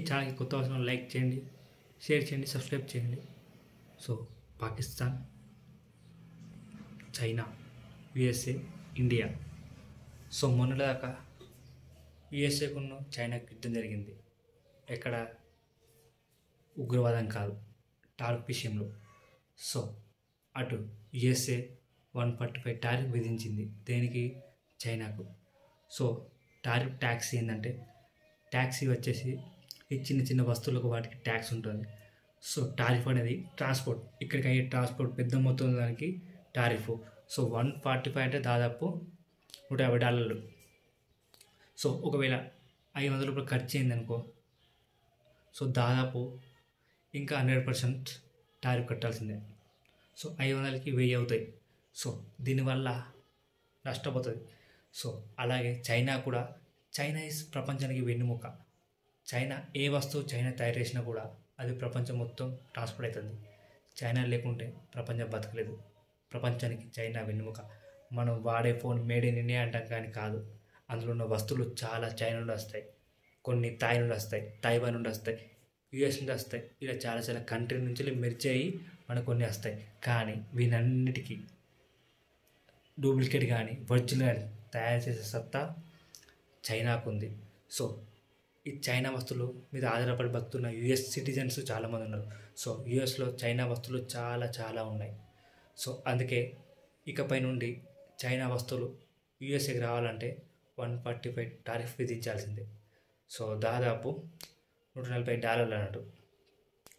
ఛానల్‌కి కొత్త వచ్చిన లైక్ చేయండి, షేర్ చేయండి, సబ్స్క్రైబ్ చేయండి. So Pakistan, China, USA, India. So మొన్నటిదాకా యుఎస్ఏకును చైనాకు యుద్ధం జరిగింది. ఎక్కడ ఉగ్రవాదం కాదు, టారిఫ్ విషయంలో. సో అటు యుఎస్ఏ 145 టారిఫ్ విధించింది. దేనికి? చైనాకు. సో టారిఫ్ ట్యాక్స్ ఏంటంటే, ట్యాక్సీ వచ్చేసి ఈ చిన్న చిన్న వస్తువులకు వాటికి ట్యాక్స్ ఉంటుంది. సో టారిఫ్ అనేది ట్రాన్స్పోర్ట్, ఇక్కడికి అయ్యే ట్రాన్స్పోర్ట్ పెద్ద మొత్తం దానికి టారిఫ్. సో 145 అంటే దాదాపు $150. సో ఒకవేళ $500 ఖర్చు అయిందనుకో, సో దాదాపు ఇంకా 100% టారిఫ్ కట్టాల్సిందే. సో 500కి 1000 అవుతాయి. సో దీనివల్ల నష్టపోతుంది. సో అలాగే చైనా కూడా, చైనా ఇస్ ప్రపంచానికి వెన్నుముక. చైనా ఏ వస్తువు చైనా తయారు చేసినా కూడా అది ప్రపంచం మొత్తం ట్రాన్స్పోర్ట్ అవుతుంది. చైనా లేకుంటే ప్రపంచం బతకలేదు. ప్రపంచానికి చైనా వెన్నుముక. మనం వాడే ఫోన్ మేడ్ ఇన్ ఇండియా అంటాం కానీ కాదు, అందులో ఉన్న వస్తువులు చాలా చైనా నుండి వస్తాయి, కొన్ని థాయ్ నుండి వస్తాయి, తైవాన్ నుండి వస్తాయి, యుఎస్ నుండి వస్తాయి. ఇలా చాలా చాలా కంట్రీ నుంచి మెర్జ్ అయ్యి మనకు కొన్ని వస్తాయి. కానీ వీటన్నిటికీ డూప్లికేట్ కానీ ఒరిజినల్ కానీ తయారు చేసే సత్తా చైనాకు ఉంది. సో ఈ చైనా వస్తువులు మీద ఆధారపడి బతుకుతున్న యుఎస్ సిటిజన్స్ చాలామంది ఉన్నారు. సో యుఎస్లో చైనా వస్తువులు చాలా చాలా ఉన్నాయి. సో అందుకే ఇకపై నుండి చైనా వస్తువులు యుఎస్ఏకి రావాలంటే 145 టారిఫ్ విధించాల్సిందే. సో దాదాపు $140 అన్నట్టు.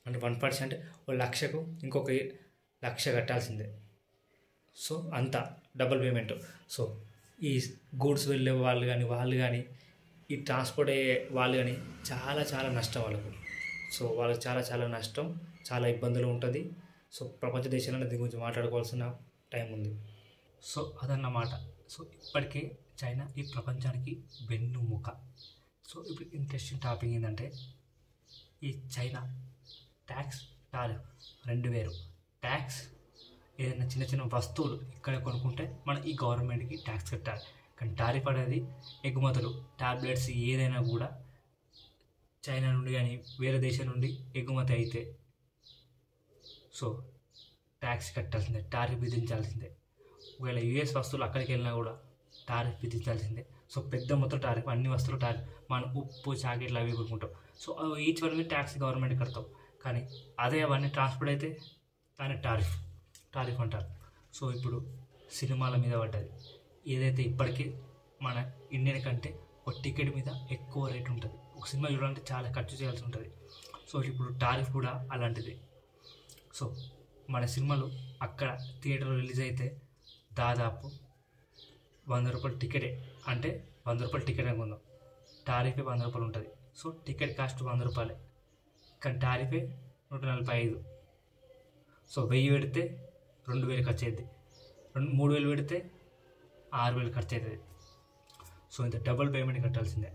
అంటే 1% అంటే $1,00,000కు ఇంకొక $1,00,000 కట్టాల్సిందే. సో అంతా డబుల్ పేమెంట్. సో ఈ గూడ్స్ వెళ్ళే వాళ్ళు కానీ ఈ ట్రాన్స్పోర్ట్ అయ్యే వాళ్ళు కానీ చాలా చాలా నష్టం వాళ్ళకు. సో వాళ్ళకి చాలా చాలా నష్టం, చాలా ఇబ్బందులు ఉంటుంది. సో ప్రపంచ దేశాలలో దీని గురించి మాట్లాడుకోవాల్సిన టైం ఉంది. సో అదన్నమాట. సో ఇప్పటికే చైనా ఈ ప్రపంచానికి వెన్నుముక. సో ఇప్పుడు ఇంట్రెస్టింగ్ టాపిక్ ఏంటంటే, ఈ చైనా ట్యాక్స్ టారిఫ్ 2000 ట్యాక్స్. ఏదైనా చిన్న చిన్న వస్తువులు ఇక్కడ కొనుక్కుంటే మనం ఈ గవర్నమెంట్కి ట్యాక్స్ కట్టాలి. కానీ టారిఫ్ అనేది ఎగుమతులు, టాబ్లెట్స్ ఏదైనా కూడా చైనా నుండి కానీ వేరే దేశం నుండి ఎగుమతి అయితే సో ట్యాక్స్ కట్టాల్సిందే, టారిఫ్ విధించాల్సిందే. ఒకవేళ యుఎస్ వస్తువులు అక్కడికి వెళ్ళినా కూడా టారిఫ్ విధించాల్సిందే. సో పెద్ద మొత్తం టారిఫ్, అన్ని వస్తువులు టారిఫ్. మనం ఉప్పు, చాకెట్లు అవి కొనుక్కుంటాం. So each one tax government కడతాం. కానీ అదే అవన్నీ ట్రాన్స్పోర్ట్ అయితే దాన్ని టారిఫ్ అంటారు. సో ఇప్పుడు సినిమాల మీద పడ్డది. ఏదైతే ఇప్పటికీ మన ఇండియన్ కంటే ఒక టికెట్ మీద ఎక్కువ రేట్ ఉంటుంది. ఒక సినిమా చూడాలంటే చాలా ఖర్చు చేయాల్సి ఉంటుంది. సో ఇప్పుడు టారిఫ్ కూడా అలాంటిది. సో మన సినిమాలు అక్కడ థియేటర్లో రిలీజ్ అయితే దాదాపు $100 టికెటే. అంటే $100 టికెట్ అనుకుందాం, టారిఫే $100 ఉంటుంది. సో టికెట్ కాస్ట్ $100, కానీ టారిఫే 145. సో 1000 పెడితే 2000 ఖర్చు అవుతుంది, 3000 పెడితే 6000 ఖర్చు అవుతుంది. సో ఇంత డబుల్ పేమెంట్ కట్టాల్సిందే.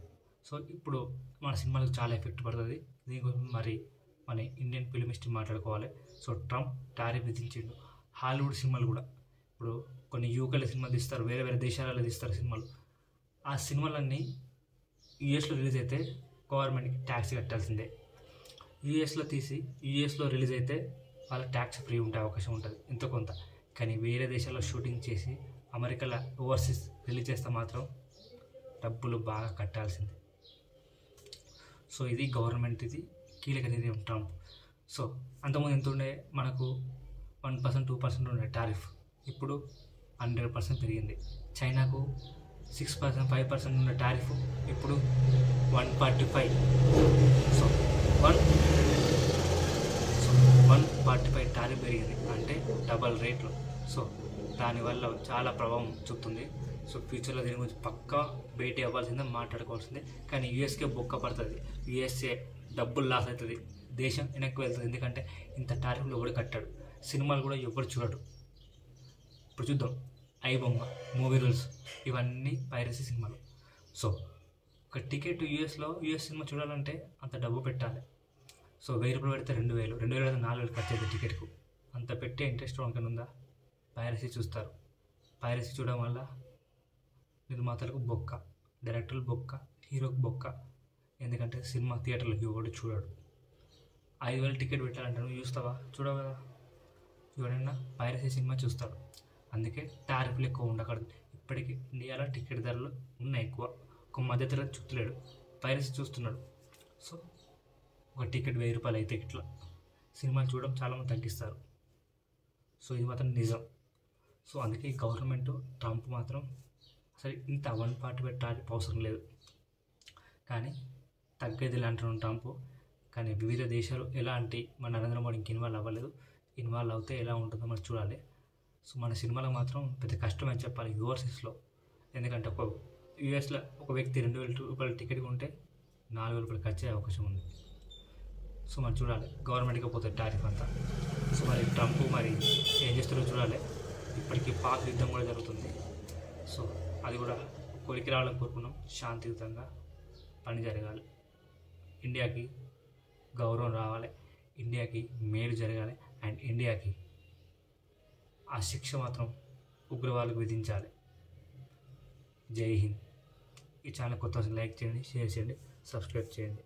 సో ఇప్పుడు మన సినిమాలకు చాలా ఎఫెక్ట్ పడుతుంది. దీని గురించి మరి మన ఇండియన్ ఫిల్మ్ హిస్టరీ మాట్లాడుకోవాలి. సో ట్రంప్ టారిఫ్ విధించిండు. హాలీవుడ్ సినిమాలు కూడా ఇప్పుడు కొన్ని యూకేలో సినిమాలు తీస్తారు, వేరే వేరే దేశాలలో తీస్తారు సినిమాలు. ఆ సినిమాలన్నీ యూఎస్లో రిలీజ్ అయితే గవర్నమెంట్కి ట్యాక్స్ కట్టాల్సిందే. యూఎస్లో తీసి యూఎస్లో రిలీజ్ అయితే వాళ్ళకి ట్యాక్స్ ఫ్రీ ఉండే అవకాశం ఉంటుంది ఎంతో కొంత. కానీ వేరే దేశాల్లో షూటింగ్ చేసి అమెరికాలో ఓవర్సీస్ రిలీజ్ చేస్తే మాత్రం డబ్బులు బాగా కట్టాల్సిందే. సో ఇది గవర్నమెంట్, ఇది కీలక నిర్ణయం ట్రంప్. సో అంతకుముందు ఎంత ఉండే, మనకు 1%, 2% ఉండే టారిఫ్, ఇప్పుడు 100% పెరిగింది. చైనాకు 6%, 5% ఉన్న టారిఫ్ ఇప్పుడు 145. సో 145 టారిఫ్ పెరిగింది, అంటే డబల్ రేట్లు. సో దానివల్ల చాలా ప్రభావం చూపుతుంది. సో ఫ్యూచర్లో దీని గురించి పక్కా భేటీ అవ్వాల్సిందే, మాట్లాడుకోవాల్సిందే. కానీ యూఎస్కే బొక్క పడుతుంది, యూఎస్ఏ డబ్బులు లాస్ అవుతుంది, దేశం వెనక్కి వెళ్తుంది. ఎందుకంటే ఇంత టారిఫ్లు ఎవడు కట్టాడు, సినిమాలు కూడా ఎవరు చూడడు. ఇప్పుడు చూద్దాం, ఐబొమ్మ, మూవీ రూల్స్, ఇవన్నీ పైరసీ సినిమాలు. సో ఒక టికెట్ యూఎస్ సినిమా చూడాలంటే అంత డబ్బు పెట్టాలి. సో $1000 పెడితే 2000, 2000 పెడితే 4000 ఖర్చు అవుతుంది టికెట్కు. అంత పెట్టే ఇంట్రెస్ట్ వంకన ఉందా? పైరసీ చూస్తారు. పైరసీ చూడడం వల్ల నిర్మాతలకు బొక్క, డైరెక్టర్లు బొక్క, హీరోకి బొక్క. ఎందుకంటే సినిమా థియేటర్లోకి ఎవడు చూడడు. 5,000 టికెట్ పెట్టాలంటే నువ్వు చూస్తావా? చూడవు కదా. ఎవరైనా పైరసీ సినిమా చూస్తాడు. అందుకే టారిఫ్లు ఎక్కువ ఉండకూడదు. ఇప్పటికీ ఇండియాలో టికెట్ ధరలు ఉన్నాయి ఎక్కువ. ఒక మధ్యతరగతి చూస్తలేడు, పైరసీ చూస్తున్నాడు. సో ఒక టికెట్ 1,000 రూపాయలు అయితే ఇట్లా సినిమాలు చూడడం చాలామంది తగ్గిస్తారు. సో ఇది మాత్రం నిజం. సో అందుకే ఈ గవర్నమెంట్ ట్రంప్ మాత్రం అసలు ఇంత వన్ పార్ట్ పెట్టాలి అవసరం లేదు. కానీ తగ్గేది అంటున్నాం ట్రంప్. కానీ వివిధ దేశాలు ఎలాంటి మన నరేంద్ర మోడీ ఇంక ఇన్వాల్వ్ అవ్వలేదు. ఇన్వాల్వ్ అవుతే ఎలా ఉంటుందో మనం చూడాలి. సో మన సినిమాలో మాత్రం పెద్ద కష్టం అని చెప్పాలి ఓవర్సీస్లో. ఎందుకంటే ఒక యూఎస్లో ఒక వ్యక్తి 2,000 రూపాయల టికెట్ కొంటే 4,000 రూపాయలు ఖర్చు అయ్యే అవకాశం ఉంది. సో మనం చూడాలి గవర్నమెంట్కి పోతుంది టారిఫ్ అంతా. సో మరి ట్రంప్ మరి ఏం చేస్తారో చూడాలి. ఇప్పటికీ పాక్ యుద్ధం కూడా జరుగుతుంది. సో అది కూడా కొలికి రావాలని కోరుకున్నాం. శాంతియుతంగా పని జరగాలి, ఇండియాకి గౌరవం రావాలి, ఇండియాకి మేలు జరగాలి, అండ్ ఇండియాకి ఆ శిక్ష మాత్రం ఉగ్రవాదులకు విధించాలి. జై హింద్. ఈ ఛానల్ కొత్త లైక్ చేయండి, షేర్ చేయండి, సబ్స్క్రైబ్ చేయండి.